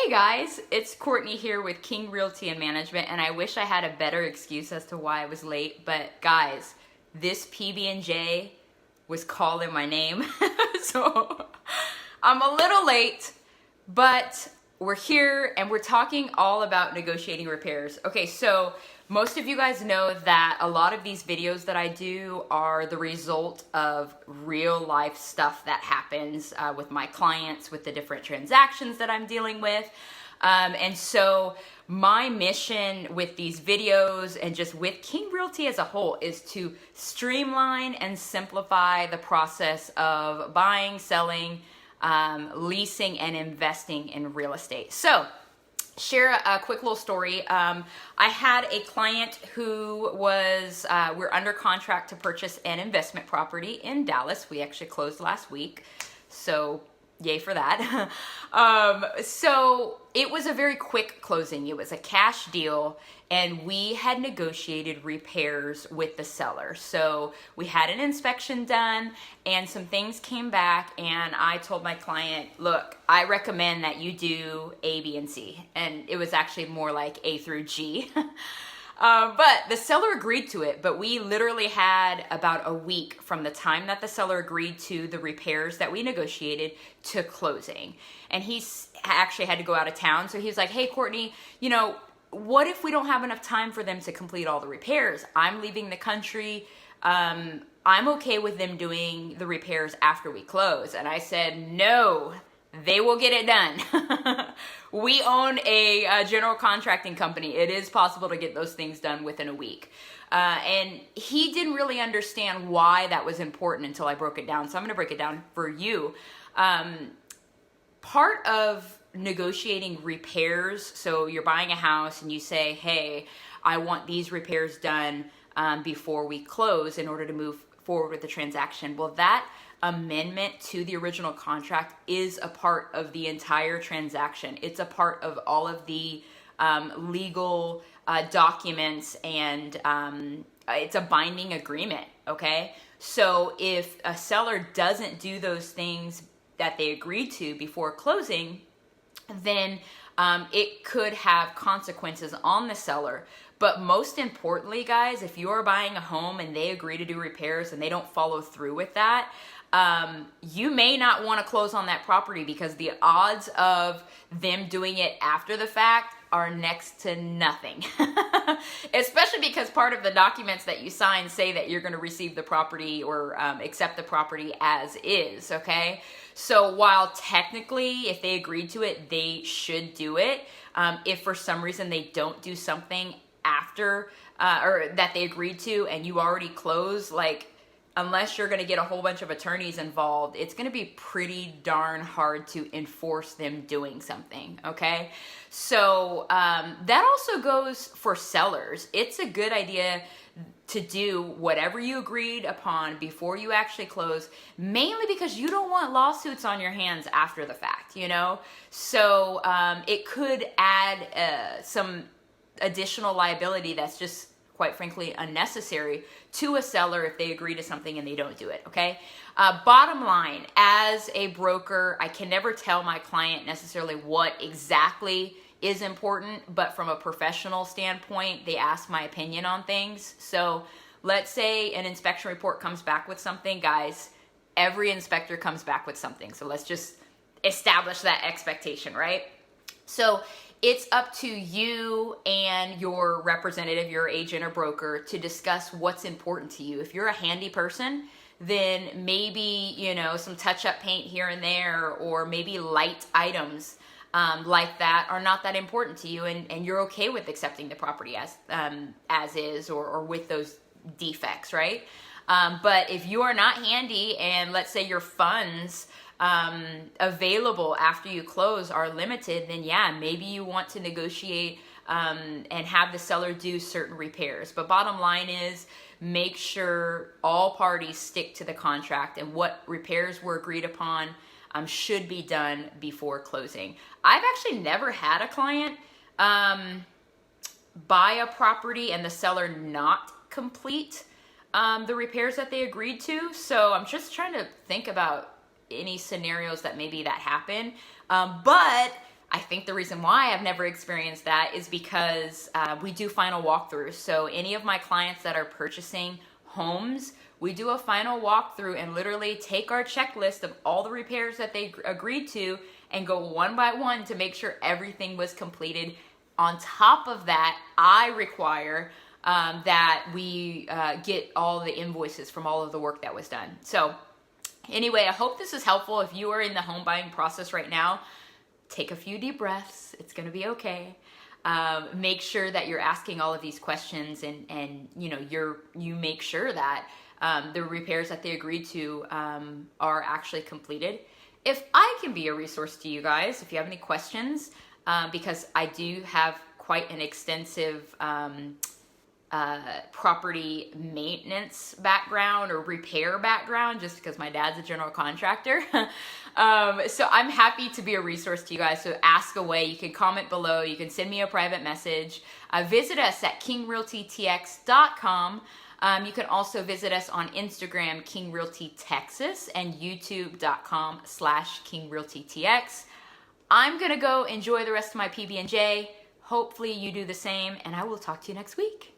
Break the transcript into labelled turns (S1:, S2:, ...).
S1: Hey guys, it's Courtney here with King Realty and Management, and I wish I had a better excuse as to why I was late, but guys, this PB&J was calling my name, so I'm a little late, but we're here and we're talking all about negotiating repairs. Okay, so most of you guys know that a lot of these videos that I do are the result of real life stuff that happens with my clients, with the different transactions that I'm dealing with. And so my mission with these videos and just with King Realty as a whole is to streamline and simplify the process of buying, selling, leasing, and investing in real estate. So share a quick little story. I had a client who was, we're under contract to purchase an investment property in Dallas. We actually closed last week, so yay for that. So it was a very quick closing. It was a cash deal, and we had negotiated repairs with the seller. So we had an inspection done and some things came back, and I told my client, look, I recommend that you do A, B, and C. And it was actually more like A through G. But the seller agreed to it, but we literally had about a week from the time that the seller agreed to the repairs that we negotiated to closing. And he's actually had to go out of town. So he was like, hey, Courtney, you know, what if we don't have enough time for them to complete all the repairs? I'm leaving the country. I'm okay with them doing the repairs after we close. And I said, no, they will get it done. We own a general contracting company. It is possible to get those things done within a week. And he didn't really understand why that was important until I broke it down. So I'm gonna break it down for you. Part of negotiating repairs, so you're buying a house and you say, hey, I want these repairs done before we close in order to move forward with the transaction. Well, that amendment to the original contract is a part of the entire transaction. It's a part of all of the legal documents, and it's a binding agreement, okay? So if a seller doesn't do those things that they agreed to before closing, then it could have consequences on the seller. But most importantly, guys, if you're buying a home and they agree to do repairs and they don't follow through with that, you may not want to close on that property, because the odds of them doing it after the fact are next to nothing. Especially because part of the documents that you sign say that you're going to receive the property or accept the property as is, okay? So while technically, if they agreed to it, they should do it. If for some reason they don't do something after or that they agreed to and you already close, like, unless you're going to get a whole bunch of attorneys involved, it's going to be pretty darn hard to enforce them doing something, okay? So that also goes for sellers. It's a good idea to do whatever you agreed upon before you actually close, mainly because you don't want lawsuits on your hands after the fact, you know? So it could add some additional liability that's just, quite frankly, unnecessary to a seller if they agree to something and they don't do it, okay? Bottom line, as a broker, I can never tell my client necessarily what exactly is important, but from a professional standpoint, they ask my opinion on things. So let's say an inspection report comes back with something, guys, every inspector comes back with something. So let's just establish that expectation, right? So it's up to you and your representative, your agent or broker, to discuss what's important to you. If you're a handy person, then maybe, you know, some touch-up paint here and there, or maybe light items like that are not that important to you, and you're okay with accepting the property as is, or with those defects, right? But if you are not handy, and let's say your funds available after you close are limited, then yeah, maybe you want to negotiate and have the seller do certain repairs. But bottom line is, make sure all parties stick to the contract, and what repairs were agreed upon should be done before closing. I've actually never had a client buy a property and the seller not complete the repairs that they agreed to. So I'm just trying to think about any scenarios that maybe that happen. But I think the reason why I've never experienced that is because we do final walkthroughs. So any of my clients that are purchasing homes, we do a final walkthrough and literally take our checklist of all the repairs that they agreed to and go one by one to make sure everything was completed. On top of that, I require that we get all the invoices from all of the work that was done. So anyway, I hope this is helpful. If you are in the home buying process right now, take a few deep breaths. It's going to be okay. Make sure that you're asking all of these questions and you make sure that the repairs that they agreed to are actually completed. If I can be a resource to you guys, if you have any questions, because I do have quite an extensive property maintenance background or repair background, just because my dad's a general contractor. So I'm happy to be a resource to you guys. So ask away. You can comment below. You can send me a private message. Visit us at kingrealtytx.com. You can also visit us on Instagram, King Realty Texas, and youtube.com/KingRealtyTX. I'm going to go enjoy the rest of my PB&J. Hopefully you do the same, and I will talk to you next week.